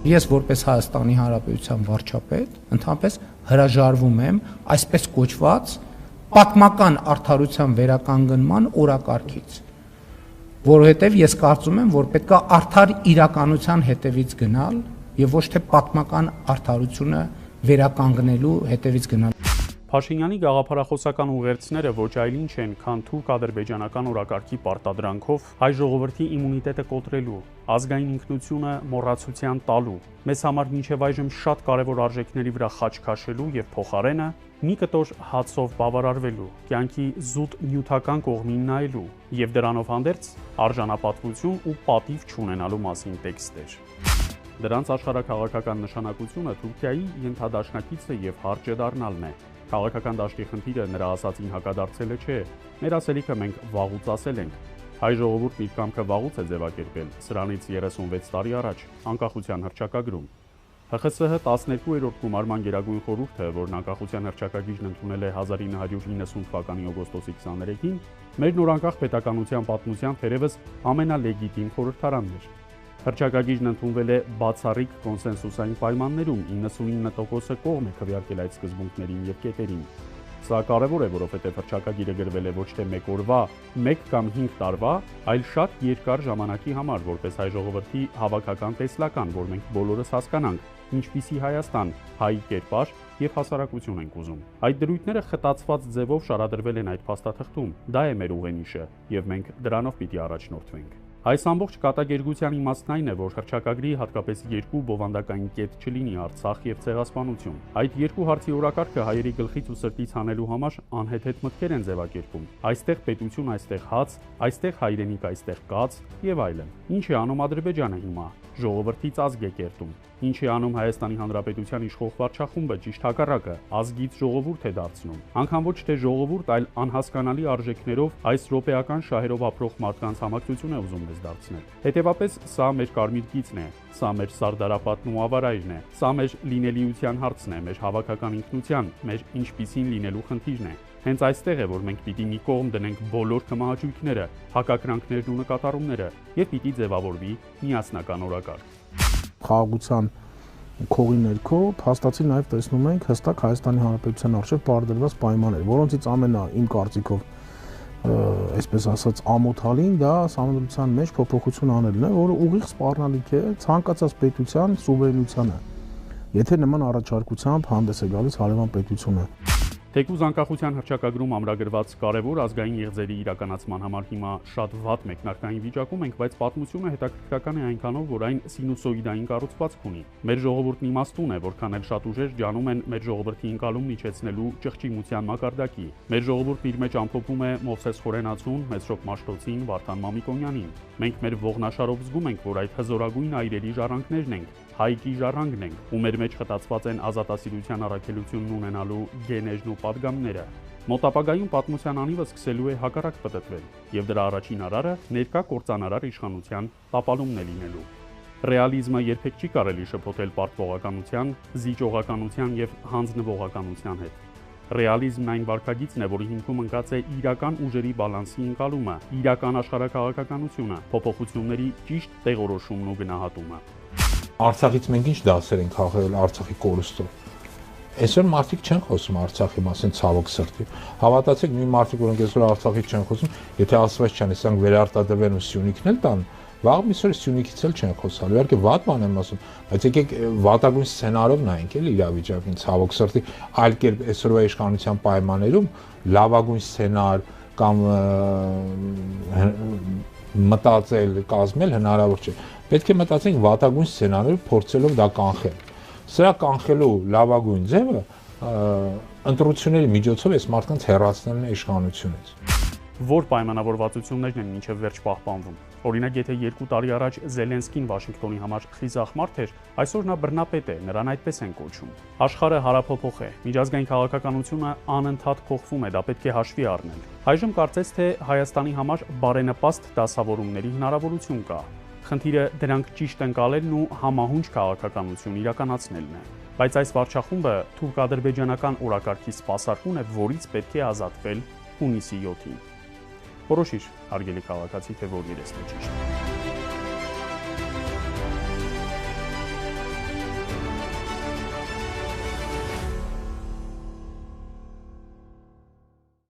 Ես որպես Հայաստանի Հանրապետության վարչապետ ընդհանրապես հրաժարվում եմ այսպես կոչված պատմական արդարության վերականգնման օրակարգից, որովհետև ես կարծում եմ, որ պետք է արդար իրականության հետևից գնալ եւ ոչ թե պատմական արդարությունը վերականգնելու հետևից գնալ։ Փաշինյանի գաղափարախոսական ուղերձները ոչ այլ ինչ են, քան թուրք-ադրբեջանական օրակարգի պարտադրանքով հայ ժողովրդի իմունիտետը կոտրելու, ազգային ինքնությունը մոռացության տալու, մեզ համար մինչև այժմ շատ կարևոր արժեքների վրա խաչ քաշելու եւ փոխարենը մի կտոր հացով բավարարվելու, կյանքի զուտ նյութական կողմին նայելու եւ դրանով հանդերձ արժանապատվություն ու պատիվ չունենալու մասին տեքստեր։ Դրանց աշխարհաքաղաքական նշանակությունը Թուրքիայի ենթադաշնակիցը եւ հարճը դառնալն է։ Քաղաքական դաշտի խնդիրը նրա ասածին հակադարձելը չէ, մեր ասելիքը մենք վաղուց ասել ենք։ Հայ ժողովուրդն իր կամքը վաղուց է ձևակերպել, սրանից 36 տարի առաջ, անկախության հռչակագրում։ ՀԽՍՀ 12-րդ գումարման գերագույն խորհուրդը, որն անկախության հռչակագիրն ընդունել է 1990 թվականի օգոստոսի 23-ին, մեր նորանկախ պետականության պատմության թերևս ամենալեգիտիմ խորհրդարանն էր։ Հռչակագիրն ընդունվել է բացառիկ կոնսենսուսային պայմաններում, 99%-ը կողմ է քվեարկել այդ սկզբունքներին եւ կետերին։ Սա կարևոր է, որովհետեւ հռչակագիրը գրվել է ոչ թե մեկ օրվա, 1 կամ 5 տարվա, այլ շատ երկար ժամանակի համար, որպես հայ ժողովրդի հավաքական տեսլական, որ մենք բոլորս հասկանանք, ինչպիսի Հայաստան, հայ կերպար եւ հասարակություն ենք ուզում։ Այդ դրույթները խտացված ձևով շարադրվել են այդ փաստաթղթում։ Դա է մեր ուղենիշը, եւ մենք դրանով պիտի առաջնորդվենք։ Այս ամբողջ կատակերգության իմաստն այն է, որ հռչակագրի հատկապես երկու բովանդակային կետ չլինի Արցախ եւ ցեղասպանություն։ Այդ երկու հարցի օրակարգը հայերի գլխից ու սրտից հանելու համար անհեթեթ մտքեր են ձևակերպում։ Այստեղ պետություն, այստեղ հաց, այստեղ հայրենիք, այստեղ կաց եւ այլն։ Ինչ է անում Ադրբեջանը հիմա։ Ժողովրդից ազգ է կերտում։ Ինչ է անում Հայաստանի Հանրապետության իշխող վարչախումբը, ճիշտ հակառակը, ազգից ժողովուրդ է դարձնում։ Անգամ ոչ թե ժողովուրդ, այլ անհասկանալի արժեքներով այս ռոպեական շահերով ապրող մարդկանց համակցություն է ուզում մեզ դարձնել։ Հետևաբար սա մեր կարմիր գիծն է, սա մեր սարդարապատն ու ավարայրն է, սա մեր լինելիության հարցն է, մեր հավաքական ինքնության, մեր ինչպիսին լինելու խնդիրն է։ Հենց այստեղ է, որ մենք պիտի մի կողմ դնենք բոլոր կմահաճույքները, հակակրանքներն ու նկատառումները եւ պիտի ձևավորվի միասնական օրակարգ։ Խաղաղության քողի ներքո փաստացի նաև տեսնում ենք հստակ Հայաստանի Հանրապետության առջև պարդրված պայմաններ, որոնցից ամենը իմ կարծիքով այսպես ասած ամոթալին դա համանդրության մեջ փոփոխություն անելն է, որը ուղիղ սպառնալիք է ցանկացած պետության սուվերենությանը, եթե նման առաջարկությամբ հանդես է գալիս հարևան պետությունը։ Թեկուզ անկախության հռչակագրում ամրագրված կարևոր ազգային եղձերի իրականացման համար հիմա շատ վատ մեկնարկային վիճակում ենք, բայց պատմությունը հետաքրքրական է այնքանով, որ այն սինուսոիդային կառուցվածք ունի։ Մեր ժողովուրդն իմաստուն է, որքան էլ շատ ուժեր ջանում են մեր ժողովրդի ընկալումն իջեցնելու ճղճիմության մակարդակի։ Մեր ժողովուրդն իր մեջ ամփոփում է Մովսես Խորենացուն, Մեսրոպ Մաշտոցին, Վարդան Մամիկոնյանին։ Մենք մեր ողնաշարով զգում ենք, որ այդ հզորագույն այրերի ժառանգներն ենք, հայկի ժառանգն ենք, ու մեր մեջ խտացված են ազատասիրության առաքելությունն ունենալու գեներն ու պատգամները։ Մոտ ապագայում պատմության անիվը սկսելու է հակառակ պտտվել, եւ դրա առաջին արարը ներկա կործանարար իշխանության տապալումն է լինելու։ Ռեալիզմը երբեք չի կարելի շփոթել պարտվողականության, զիջողականության եւ հանձնվողականության հետ։ Ռեալիզմն այն վարքագիծն է, որի հիմքում ընկած է իրական ուժերի բալանսի ընկալումը, իրական աշխարհաքաղաքականությունը, փոփոխությունների ճիշտ տեղորոշումն ու գնահատումը։ Արցախից մենք ինչ դասեր ենք քաղել Արցախի կորուստով։ Այսօր մարդիկ չեն խոսում Արցախի մասին, ցավոք սրտի։ Հավատացեք, մի մարդիկ, որոնք այսօր Արցախից չեն խոսում, եթե ասված չան, ասենք վերարտադրվեն ու Սյունիքն էլ տան, վաղ միսօր Սյունիքից էլ չեն խոսալու։ Իհարկե վատ բան եմ ասում, բայց եկեք վատագույն սցենարով նայենք էլ իրավիճակին, ցավոք սրտի, այլ կերպ այսօրվա իշխանության պայմաններում լավագույն սցենար կամ մտածել, կազմել հնարավոր չէ։ Պետք է մտածենք վատագույն սցենարով փորձելով դա կանխել։ Սրա կանխելու լավագույն ձևը ընտրությունների միջոցով այս մարդկանց հեռացնելն է իշխանությունից։ Որ պայմանավորվածություններն են մինչև վերջ պահպանվում։ Օրինակ, եթե 2 տարի առաջ Զելենսկին Վաշինգտոնի համար խիզախ մարդ էր, այսօր նա բռնապետ է, նրան այդպես են կոչում։ Աշխարհը հարափոփոխ է, միջազգային քաղաքականությունը անընդհատ փոխվում է, դա պետք է հաշվի առնել։ Այժմ կարծես թե Հայաստանի համար բարենպաստ դասավորումների հնարավորություն կա։ Խնդիրը դրանք ճիշտ ընկալելն ու համահունչ քաղաքականություն իրականացնելն է։ Բայց այս վարչախումբը թուրք-ադրբեջանական օրակարգի սպասարկուն է, որից պետք է ազատվել հունիսի 7-ին։ Որոշիր, հարգելի քաղաքացի, թե որ երեսն է ճիշտ։